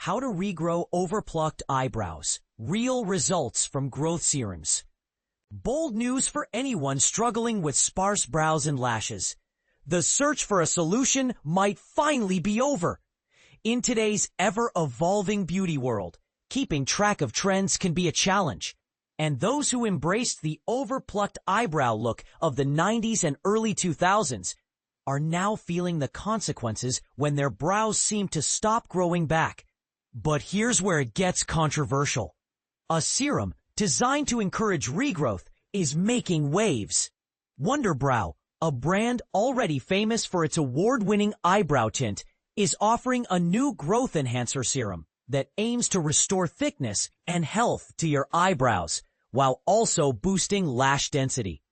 How to regrow overplucked eyebrows. Real results from growth serums. Bold news for anyone struggling with sparse brows and lashes. The search for a solution might finally be over. In today's ever-evolving beauty world, keeping track of trends can be a challenge. And those who embraced the overplucked eyebrow look of the 90s and early 2000s are now feeling the consequences when their brows seem to stop growing back. But here's where it gets controversial. A serum designed to encourage regrowth is making waves. Wunderbrow, a brand already famous for its award-winning eyebrow tint, is offering a new growth enhancer serum that aims to restore thickness and health to your eyebrows while also boosting lash density.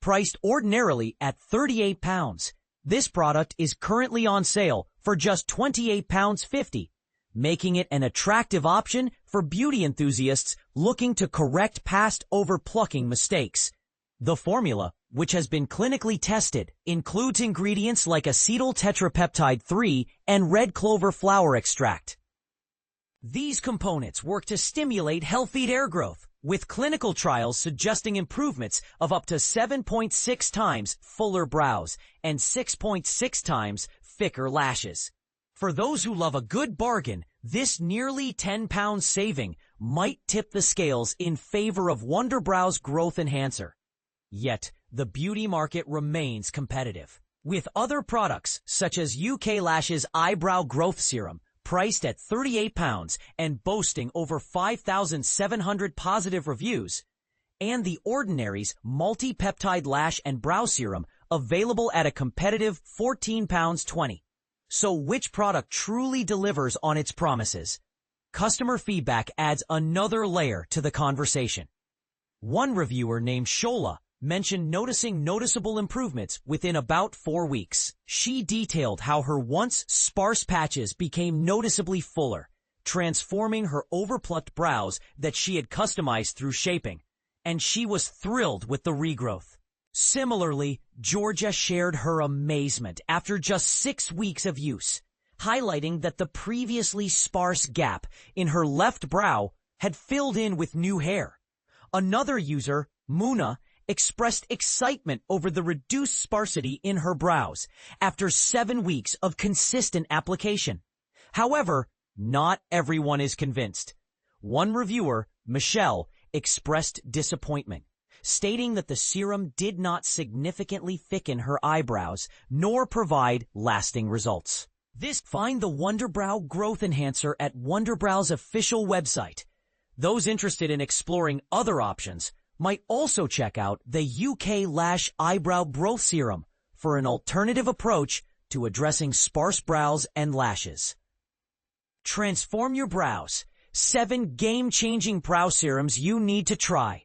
Priced ordinarily at £38, this product is currently on sale for just £28.50, making it an attractive option for beauty enthusiasts looking to correct past overplucking mistakes. The formula, which has been clinically tested, includes ingredients like acetyl tetrapeptide 3 and red clover flower extract. These components work to stimulate healthy hair growth, with clinical trials suggesting improvements of up to 7.6 times fuller brows and 6.6 times thicker lashes. For those who love a good bargain, this nearly £10 saving might tip the scales in favor of Wunderbrow's Growth Enhancer. Yet, the beauty market remains competitive, with other products such as UKLash's Eyebrow Growth Serum, priced at £38 and boasting over 5,700 positive reviews, and The Ordinary's Multi-Peptide Lash and Brow Serum, available at a competitive £14.20. So which product truly delivers on its promises? Customer feedback adds another layer to the conversation. One reviewer named Shola mentioned noticing noticeable improvements within about 4 weeks. She detailed how her once sparse patches became noticeably fuller, transforming her overplucked brows that she had customized through shaping, and she was thrilled with the regrowth. Similarly, Georgia shared her amazement after just 6 weeks of use, highlighting that the previously sparse gap in her left brow had filled in with new hair. Another user, Muna, expressed excitement over the reduced sparsity in her brows after 7 weeks of consistent application. However, not everyone is convinced. One reviewer, Michelle, expressed disappointment, stating that the serum did not significantly thicken her eyebrows nor provide lasting results. Find the Wunderbrow Growth Enhancer at Wunderbrow's official website. Those interested in exploring other options might also check out the UKLash Eyebrow Growth Serum for an alternative approach to addressing sparse brows and lashes. Transform your brows. 7 game-changing brow serums you need to try.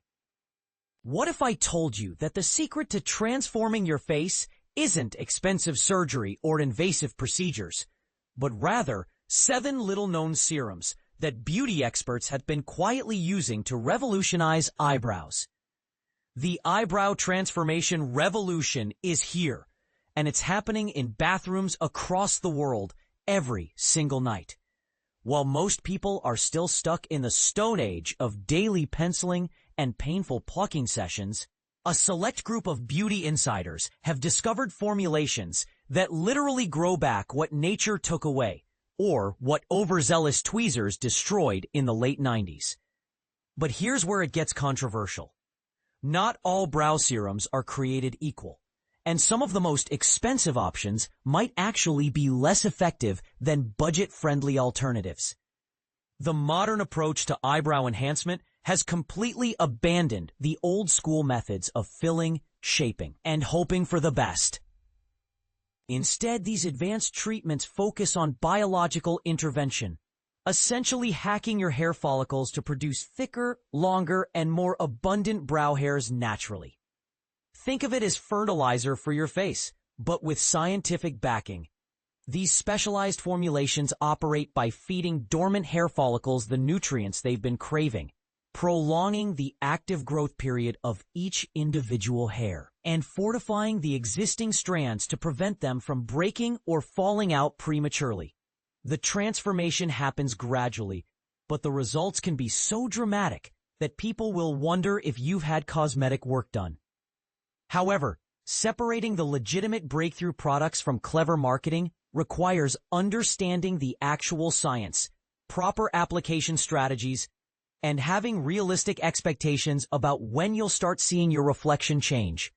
What if I told you that the secret to transforming your face isn't expensive surgery or invasive procedures, but rather 7 little-known serums that beauty experts have been quietly using to revolutionize eyebrows? The eyebrow transformation revolution is here, and it's happening in bathrooms across the world every single night. While most people are still stuck in the Stone Age of daily penciling and painful plucking sessions, a select group of beauty insiders have discovered formulations that literally grow back what nature took away, or what overzealous tweezers destroyed in the late 90s. But here's where it gets controversial. Not all brow serums are created equal, and some of the most expensive options might actually be less effective than budget-friendly alternatives. The modern approach to eyebrow enhancement has completely abandoned the old-school methods of filling, shaping, and hoping for the best. Instead, these advanced treatments focus on biological intervention, essentially hacking your hair follicles to produce thicker, longer, and more abundant brow hairs naturally. Think of it as fertilizer for your face, but with scientific backing. These specialized formulations operate by feeding dormant hair follicles the nutrients they've been craving, prolonging the active growth period of each individual hair, and fortifying the existing strands to prevent them from breaking or falling out prematurely. The transformation happens gradually, but the results can be so dramatic that people will wonder if you've had cosmetic work done. However, separating the legitimate breakthrough products from clever marketing requires understanding the actual science, proper application strategies, and having realistic expectations about when you'll start seeing your reflection change.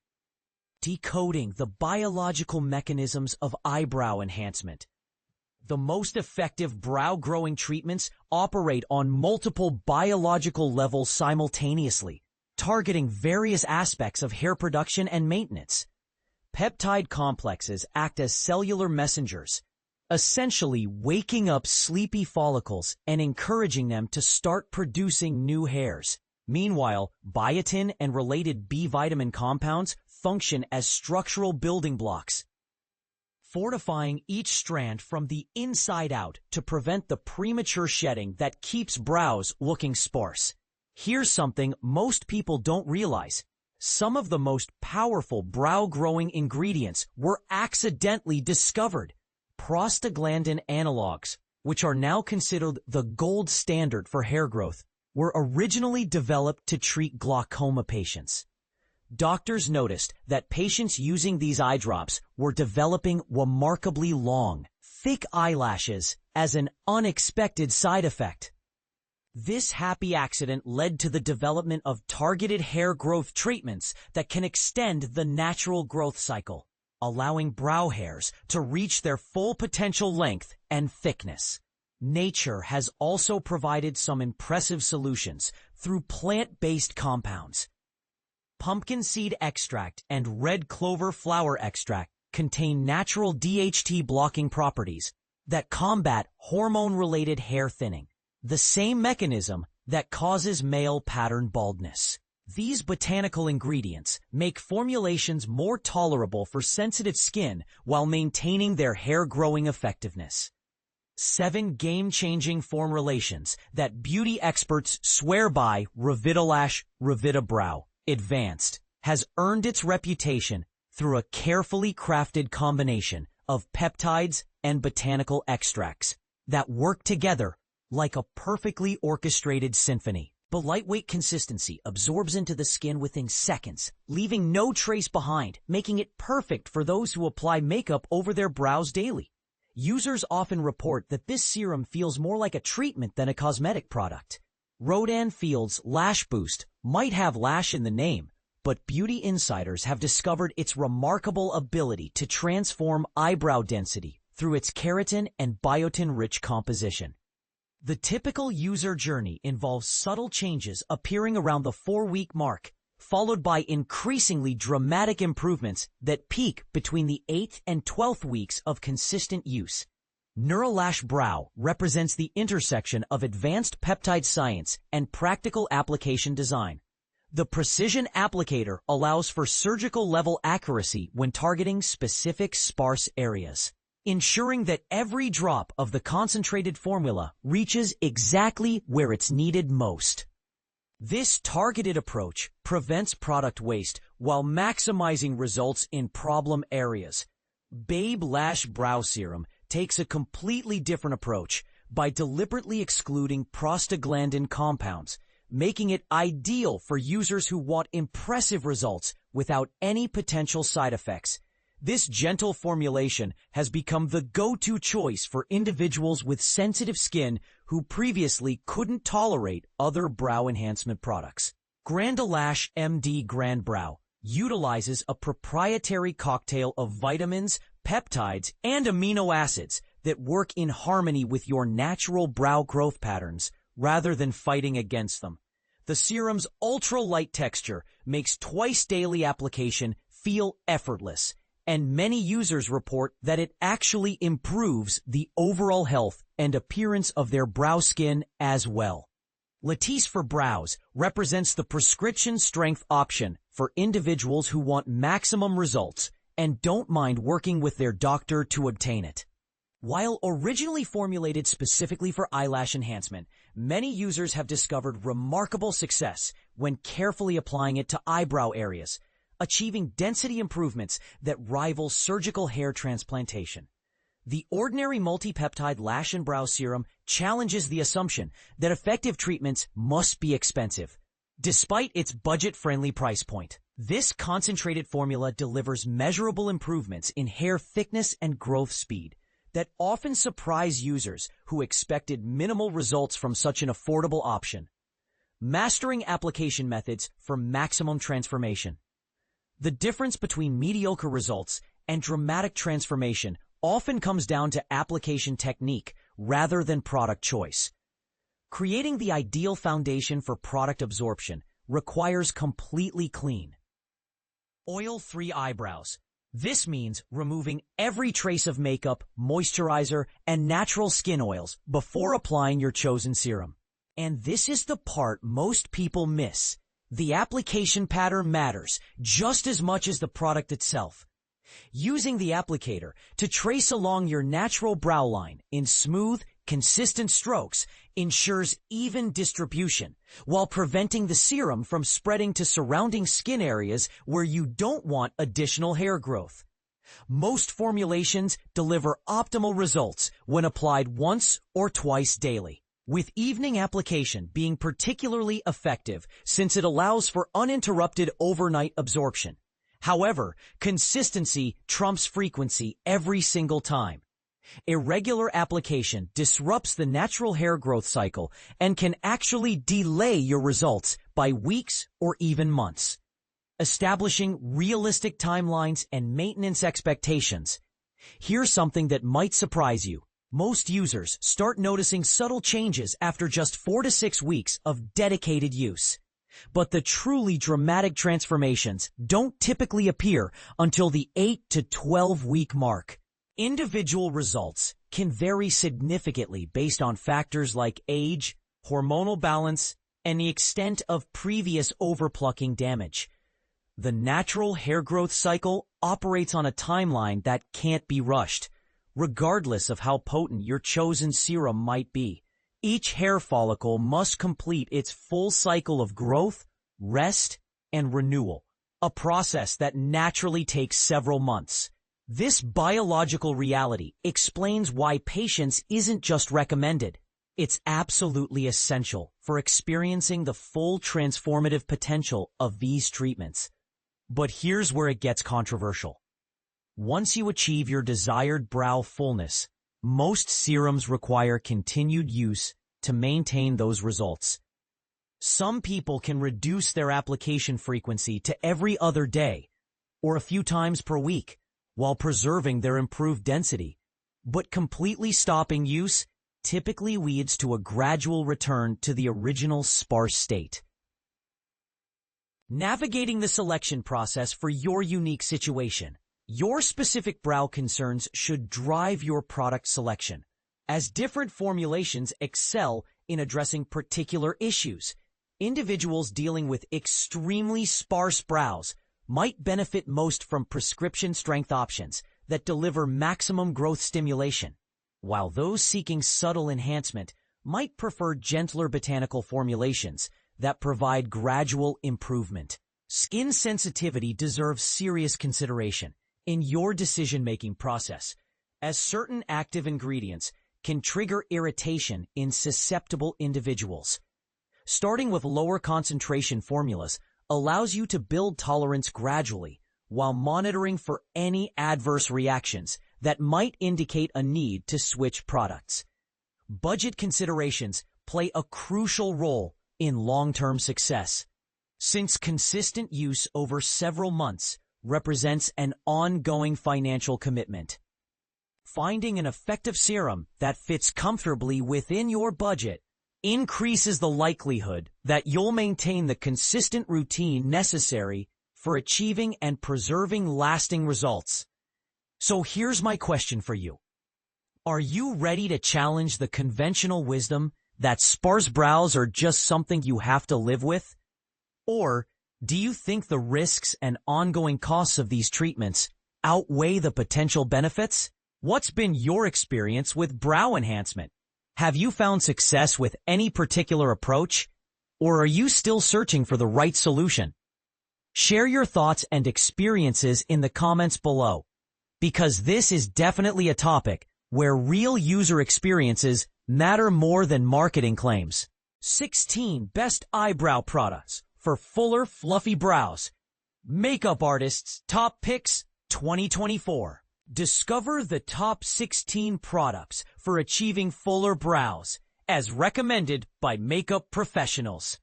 Decoding the biological mechanisms of eyebrow enhancement. The most effective brow-growing treatments operate on multiple biological levels simultaneously, targeting various aspects of hair production and maintenance. Peptide complexes act as cellular messengers, essentially waking up sleepy follicles and encouraging them to start producing new hairs. Meanwhile, biotin and related B vitamin compounds function as structural building blocks, fortifying each strand from the inside out to prevent the premature shedding that keeps brows looking sparse. Here's something most people don't realize. Some of the most powerful brow-growing ingredients were accidentally discovered. Prostaglandin analogs, which are now considered the gold standard for hair growth, were originally developed to treat glaucoma patients. Doctors noticed that patients using these eye drops were developing remarkably long, thick eyelashes as an unexpected side effect. This happy accident led to the development of targeted hair growth treatments that can extend the natural growth cycle, allowing brow hairs to reach their full potential length and thickness. Nature has also provided some impressive solutions through plant-based compounds. Pumpkin seed extract and red clover flower extract contain natural DHT blocking properties that combat hormone-related hair thinning, the same mechanism that causes male pattern baldness. These botanical ingredients make formulations more tolerable for sensitive skin while maintaining their hair-growing effectiveness. 7 game-changing formulations that beauty experts swear by. UKLash Regrowth Advanced has earned its reputation through a carefully crafted combination of peptides and botanical extracts that work together like a perfectly orchestrated symphony. The lightweight consistency absorbs into the skin within seconds, leaving no trace behind, making it perfect for those who apply makeup over their brows daily. Users often report that this serum feels more like a treatment than a cosmetic product. Rodan Field's Lash Boost might have lash in the name, but beauty insiders have discovered its remarkable ability to transform eyebrow density through its keratin and biotin-rich composition. The typical user journey involves subtle changes appearing around the 4-week mark, followed by increasingly dramatic improvements that peak between the 8th and 12th weeks of consistent use. UKLash Brow represents the intersection of advanced peptide science and practical application design. The precision applicator allows for surgical-level accuracy when targeting specific sparse areas, ensuring that every drop of the concentrated formula reaches exactly where it's needed most. This targeted approach prevents product waste while maximizing results in problem areas. Babe Lash Brow Serum takes a completely different approach by deliberately excluding prostaglandin compounds, making it ideal for users who want impressive results without any potential side effects. This gentle formulation has become the go-to choice for individuals with sensitive skin who previously couldn't tolerate other brow enhancement products. UKLash MD Grand Brow utilizes a proprietary cocktail of vitamins, peptides, and amino acids that work in harmony with your natural brow growth patterns rather than fighting against them. The serum's ultra-light texture makes twice-daily application feel effortless, and many users report that it actually improves the overall health and appearance of their brow skin as well. Latisse for Brows represents the prescription strength option for individuals who want maximum results and don't mind working with their doctor to obtain it. While originally formulated specifically for eyelash enhancement, many users have discovered remarkable success when carefully applying it to eyebrow areas, achieving density improvements that rival surgical hair transplantation. The ordinary multi-peptide lash and brow serum challenges the assumption that effective treatments must be expensive, despite its budget-friendly price point. This concentrated formula delivers measurable improvements in hair thickness and growth speed that often surprise users who expected minimal results from such an affordable option. Mastering application methods for maximum transformation. The difference between mediocre results and dramatic transformation often comes down to application technique rather than product choice. Creating the ideal foundation for product absorption requires completely clean, oil-free eyebrows. This means removing every trace of makeup, moisturizer, and natural skin oils before applying your chosen serum. And this is the part most people miss. The application pattern matters just as much as the product itself. Using the applicator to trace along your natural brow line in smooth, consistent strokes ensures even distribution, while preventing the serum from spreading to surrounding skin areas where you don't want additional hair growth. Most formulations deliver optimal results when applied once or twice daily, with evening application being particularly effective since it allows for uninterrupted overnight absorption. However, consistency trumps frequency every single time. Irregular application disrupts the natural hair growth cycle and can actually delay your results by weeks or even months. Establishing realistic timelines and maintenance expectations. Here's something that might surprise you. Most users start noticing subtle changes after just 4 to 6 weeks of dedicated use. But the truly dramatic transformations don't typically appear until the 8 to 12 week mark. Individual results can vary significantly based on factors like age, hormonal balance, and the extent of previous overplucking damage. The natural hair growth cycle operates on a timeline that can't be rushed, regardless of how potent your chosen serum might be. Each hair follicle must complete its full cycle of growth, rest, and renewal, a process that naturally takes several months. This biological reality explains why patience isn't just recommended. It's absolutely essential for experiencing the full transformative potential of these treatments. But here's where it gets controversial. Once you achieve your desired brow fullness, most serums require continued use to maintain those results. Some people can reduce their application frequency to every other day or a few times per week while preserving their improved density, but completely stopping use typically leads to a gradual return to the original sparse state. Navigating the selection process for your unique situation. Your specific brow concerns should drive your product selection, as different formulations excel in addressing particular issues. Individuals dealing with extremely sparse brows might benefit most from prescription strength options that deliver maximum growth stimulation, while those seeking subtle enhancement might prefer gentler botanical formulations that provide gradual improvement. Skin sensitivity deserves serious consideration in your decision-making process, as certain active ingredients can trigger irritation in susceptible individuals. Starting with lower concentration formulas allows you to build tolerance gradually while monitoring for any adverse reactions that might indicate a need to switch products. Budget considerations play a crucial role in long-term success, since consistent use over several months represents an ongoing financial commitment. Finding an effective serum that fits comfortably within your budget increases the likelihood that you'll maintain the consistent routine necessary for achieving and preserving lasting results. So here's my question for you. Are you ready to challenge the conventional wisdom that sparse brows are just something you have to live with? Or do you think the risks and ongoing costs of these treatments outweigh the potential benefits? What's been your experience with brow enhancement? Have you found success with any particular approach? Or are you still searching for the right solution? Share your thoughts and experiences in the comments below, because this is definitely a topic where real user experiences matter more than marketing claims. 16 Best Eyebrow Products for Fuller, Fluffy Brows. Makeup Artists' Top Picks 2024. Discover the top 16 products for achieving fuller brows, as recommended by makeup professionals.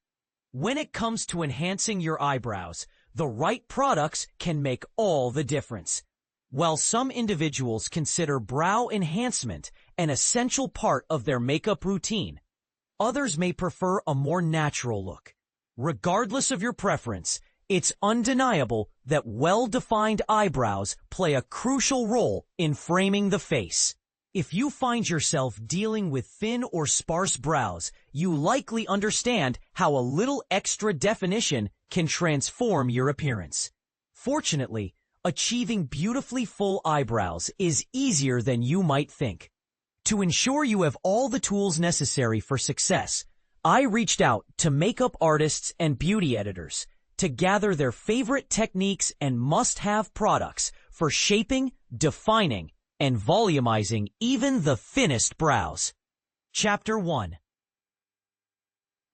When it comes to enhancing your eyebrows, the right products can make all the difference. While some individuals consider brow enhancement an essential part of their makeup routine, others may prefer a more natural look. Regardless of your preference, it's undeniable that well-defined eyebrows play a crucial role in framing the face. If you find yourself dealing with thin or sparse brows, you likely understand how a little extra definition can transform your appearance. Fortunately, achieving beautifully full eyebrows is easier than you might think. To ensure you have all the tools necessary for success, I reached out to makeup artists and beauty editors to gather their favorite techniques and must-have products for shaping, defining, and volumizing even the thinnest brows. Chapter 1.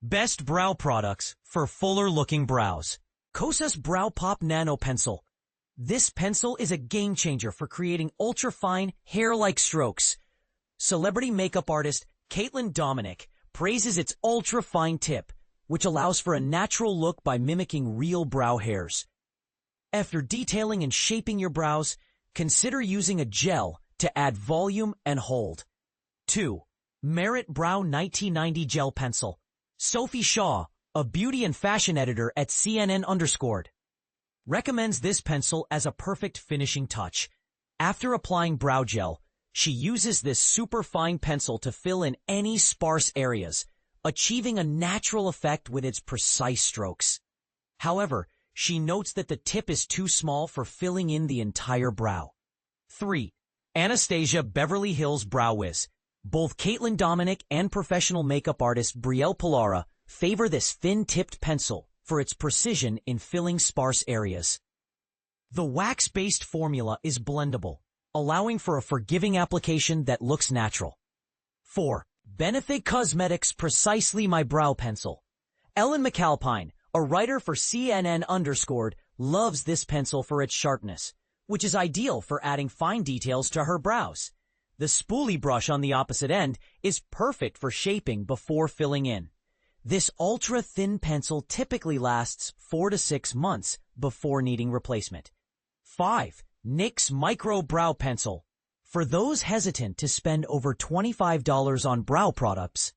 Best Brow Products for Fuller-Looking Brows. Kosas Brow Pop Nano Pencil. This pencil is a game-changer for creating ultra-fine, hair-like strokes. Celebrity makeup artist Caitlin Dominic praises its ultra-fine tip, which allows for a natural look by mimicking real brow hairs. After detailing and shaping your brows, consider using a gel to add volume and hold. 2. Merit Brow 1990 Gel Pencil. Sophie Shaw, a beauty and fashion editor at CNN_, recommends this pencil as a perfect finishing touch. After applying brow gel, she uses this super fine pencil to fill in any sparse areas, achieving a natural effect with its precise strokes. However, she notes that the tip is too small for filling in the entire brow. 3. Anastasia Beverly Hills Brow Wiz. Both Caitlin Dominic and professional makeup artist Brielle Pilara favor this thin-tipped pencil for its precision in filling sparse areas. The wax-based formula is blendable, allowing for a forgiving application that looks natural. 4. Benefit Cosmetics Precisely My Brow Pencil. Ellen McAlpine, a writer for CNN_, loves this pencil for its sharpness, which is ideal for adding fine details to her brows. The spoolie brush on the opposite end is perfect for shaping before filling in. This ultra-thin pencil typically lasts 4 to 6 months before needing replacement. 5. NYX Micro Brow Pencil. For those hesitant to spend over $25 on brow products,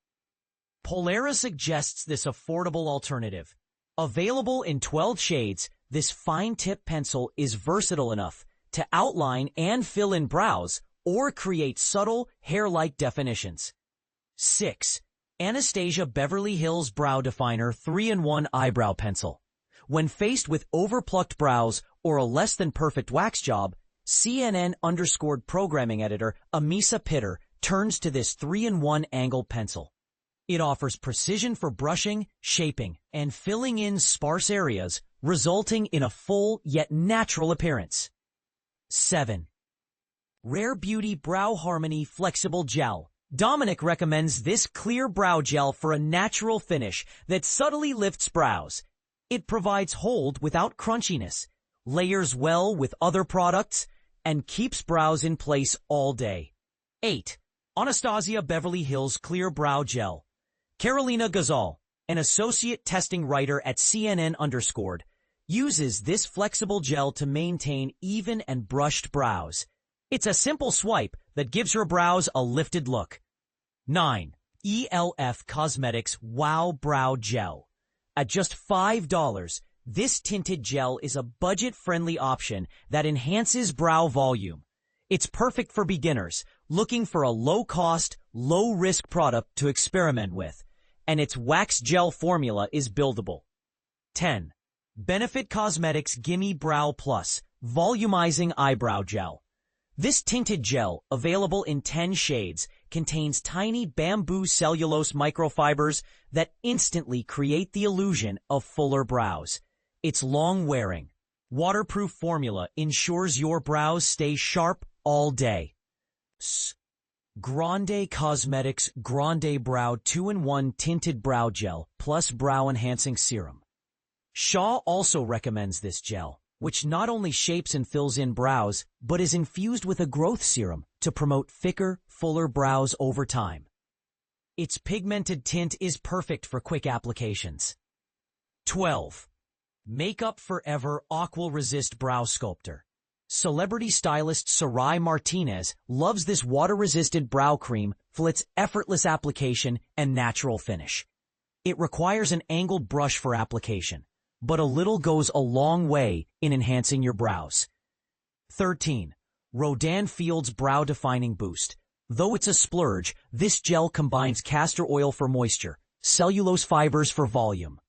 Polera suggests this affordable alternative. Available in 12 shades, this fine-tip pencil is versatile enough to outline and fill in brows or create subtle, hair-like definitions. 6. Anastasia Beverly Hills Brow Definer 3-in-1 Eyebrow Pencil. When faced with overplucked brows or a less-than-perfect wax job, CNN_ programming editor Amisa Pitter turns to this 3-in-1 angle pencil. It offers precision for brushing, shaping, and filling in sparse areas, resulting in a full yet natural appearance. 7. Rare Beauty Brow Harmony Flexible Gel. Dominic recommends this clear brow gel for a natural finish that subtly lifts brows. It provides hold without crunchiness, layers well with other products, and keeps brows in place all day. 8. Anastasia Beverly Hills Clear Brow Gel. Carolina Gazal, an associate testing writer at CNN_, uses this flexible gel to maintain even and brushed brows. It's a simple swipe that gives her brows a lifted look. 9. ELF Cosmetics Wow Brow Gel. At just $5, this tinted gel is a budget-friendly option that enhances brow volume. It's perfect for beginners looking for a low-cost, low-risk product to experiment with, and its wax gel formula is buildable. 10. Benefit Cosmetics Gimme Brow Plus Volumizing Eyebrow Gel. This tinted gel, available in 10 shades, contains tiny bamboo cellulose microfibers that instantly create the illusion of fuller brows. Its long-wearing, waterproof formula ensures your brows stay sharp all day. Grande Cosmetics Grande Brow 2-in-1 Tinted Brow Gel plus Brow Enhancing Serum. Shaw also recommends this gel, which not only shapes and fills in brows, but is infused with a growth serum to promote thicker, fuller brows over time. Its pigmented tint is perfect for quick applications. 12. Makeup Forever Aqua Resist Brow Sculptor. Celebrity stylist Sarai Martinez loves this water-resistant brow cream for its effortless application and natural finish. It requires an angled brush for application, but a little goes a long way in enhancing your brows. 13. Rodan Fields Brow Defining Boost. Though it's a splurge, this gel combines castor oil for moisture, cellulose fibers for volume,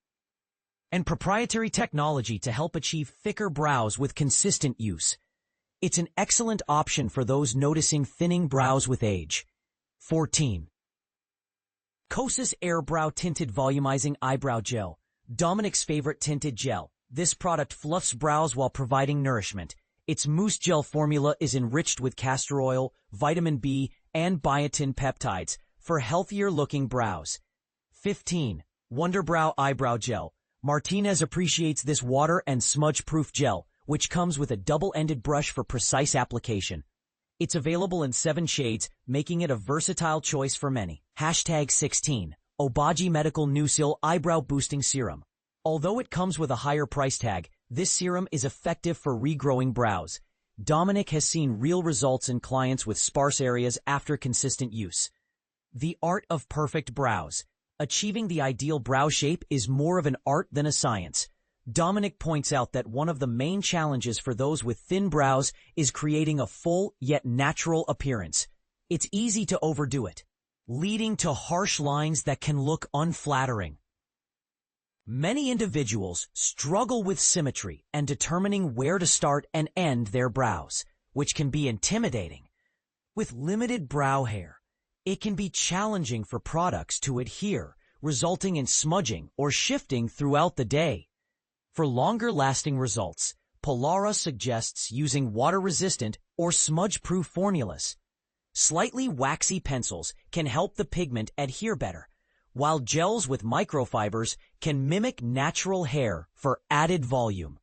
and proprietary technology to help achieve thicker brows with consistent use. It's an excellent option for those noticing thinning brows with age. 14. Kosas Airbrow Tinted Volumizing Eyebrow Gel. Dominic's favorite tinted gel. This product fluffs brows while providing nourishment. Its mousse gel formula is enriched with castor oil, vitamin B, and biotin peptides for healthier-looking brows. 15. Wunderbrow Eyebrow Gel. Martinez appreciates this water and smudge-proof gel, which comes with a double-ended brush for precise application. It's available in 7 shades, making it a versatile choice for many. Hashtag 16. Obagi Medical Nucil Eyebrow Boosting Serum. Although it comes with a higher price tag, this serum is effective for regrowing brows. Dominic has seen real results in clients with sparse areas after consistent use. The art of perfect brows. Achieving the ideal brow shape is more of an art than a science. Dominic points out that one of the main challenges for those with thin brows is creating a full yet natural appearance. It's easy to overdo it, leading to harsh lines that can look unflattering. Many individuals struggle with symmetry and determining where to start and end their brows, which can be intimidating. With limited brow hair, it can be challenging for products to adhere, resulting in smudging or shifting throughout the day. For longer-lasting results, Polara suggests using water-resistant or smudge-proof formulas. Slightly waxy pencils can help the pigment adhere better, while gels with microfibers can mimic natural hair for added volume.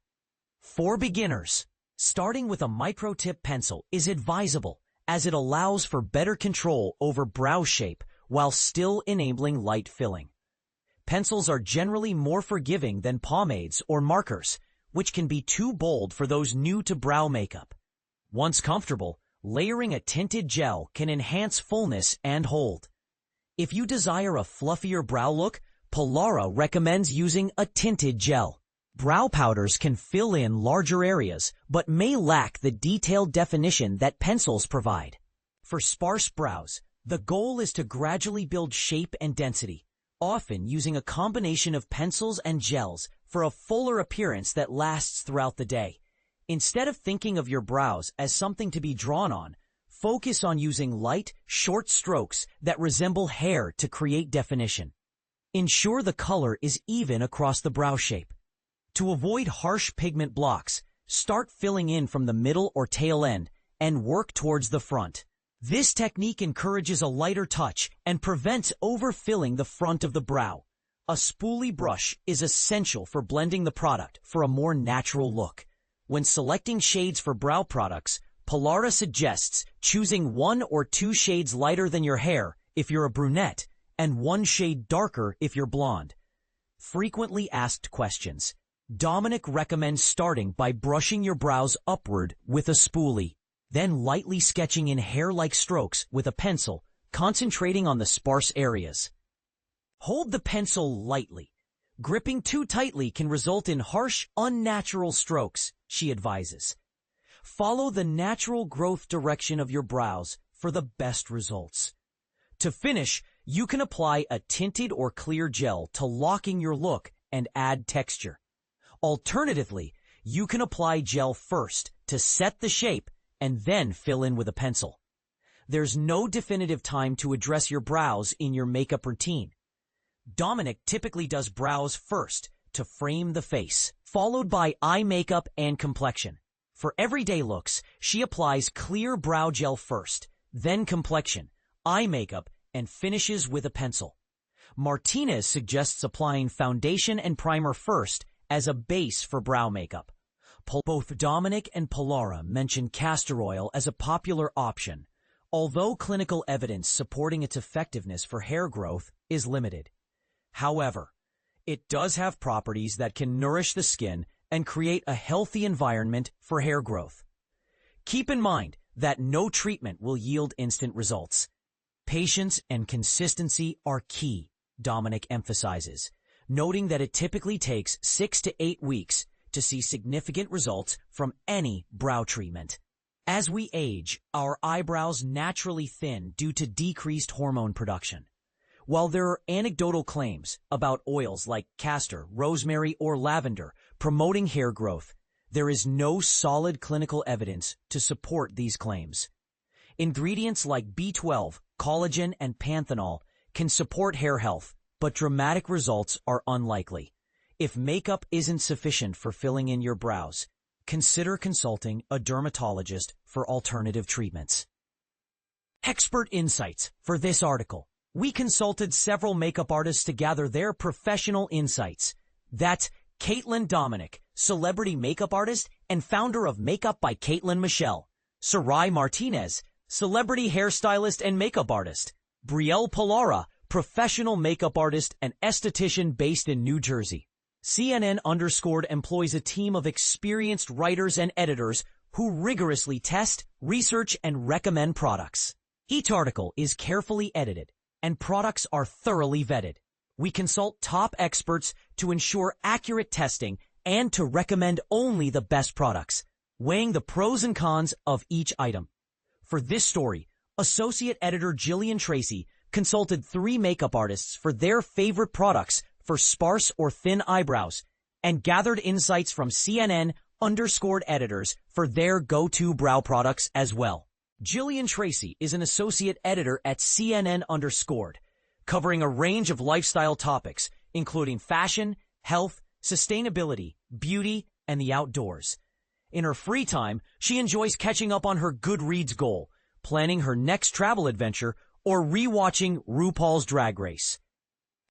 For beginners, starting with a micro-tip pencil is advisable as it allows for better control over brow shape while still enabling light filling. Pencils are generally more forgiving than pomades or markers, which can be too bold for those new to brow makeup. Once comfortable, layering a tinted gel can enhance fullness and hold. If you desire a fluffier brow look, Polara recommends using a tinted gel. Brow powders can fill in larger areas, but may lack the detailed definition that pencils provide. For sparse brows, the goal is to gradually build shape and density, often using a combination of pencils and gels for a fuller appearance that lasts throughout the day. Instead of thinking of your brows as something to be drawn on, focus on using light, short strokes that resemble hair to create definition. Ensure the color is even across the brow shape. To avoid harsh pigment blocks, start filling in from the middle or tail end and work towards the front. This technique encourages a lighter touch and prevents overfilling the front of the brow. A spoolie brush is essential for blending the product for a more natural look. When selecting shades for brow products, Polara suggests choosing 1 or 2 shades lighter than your hair if you're a brunette and 1 shade darker if you're blonde. Frequently asked questions. Dominic recommends starting by brushing your brows upward with a spoolie, then lightly sketching in hair-like strokes with a pencil, concentrating on the sparse areas. Hold the pencil lightly. Gripping too tightly can result in harsh, unnatural strokes, she advises. Follow the natural growth direction of your brows for the best results. To finish, you can apply a tinted or clear gel to lock in your look and add texture. Alternatively, you can apply gel first to set the shape and then fill in with a pencil. There's no definitive time to address your brows in your makeup routine. Dominic typically does brows first to frame the face, followed by eye makeup and complexion. For everyday looks, she applies clear brow gel first, then complexion, eye makeup, and finishes with a pencil. Martinez suggests applying foundation and primer first as a base for brow makeup. Both Dominic and Polara mention castor oil as a popular option, although clinical evidence supporting its effectiveness for hair growth is limited. However, it does have properties that can nourish the skin and create a healthy environment for hair growth. Keep in mind that no treatment will yield instant results. Patience and consistency are key, Dominic emphasizes, noting that it typically takes 6 to 8 weeks to see significant results from any brow treatment. As we age, our eyebrows naturally thin due to decreased hormone production. While there are anecdotal claims about oils like castor, rosemary, or lavender promoting hair growth, there is no solid clinical evidence to support these claims. Ingredients like B12, collagen, and panthenol can support hair health, but dramatic results are unlikely. If makeup isn't sufficient for filling in your brows, consider consulting a dermatologist for alternative treatments. Expert insights for this article. We consulted several makeup artists to gather their professional insights. That's Caitlin Dominic, celebrity makeup artist and founder of Makeup by Caitlin Michelle. Sarai Martinez, celebrity hairstylist and makeup artist. Brielle Polara, professional makeup artist and esthetician based in New Jersey. CNN employs a team of experienced writers and editors who rigorously test, research, and recommend products. Each article is carefully edited, and products are thoroughly vetted. We consult top experts to ensure accurate testing and to recommend only the best products, weighing the pros and cons of each item. For this story, Associate Editor Jillian Tracy consulted 3 makeup artists for their favorite products for sparse or thin eyebrows, and gathered insights from CNN editors for their go-to brow products as well. Jillian Tracy is an associate editor at CNN covering a range of lifestyle topics, including fashion, health, sustainability, beauty, and the outdoors. In her free time, she enjoys catching up on her Goodreads goal, planning her next travel adventure, or rewatching RuPaul's Drag Race.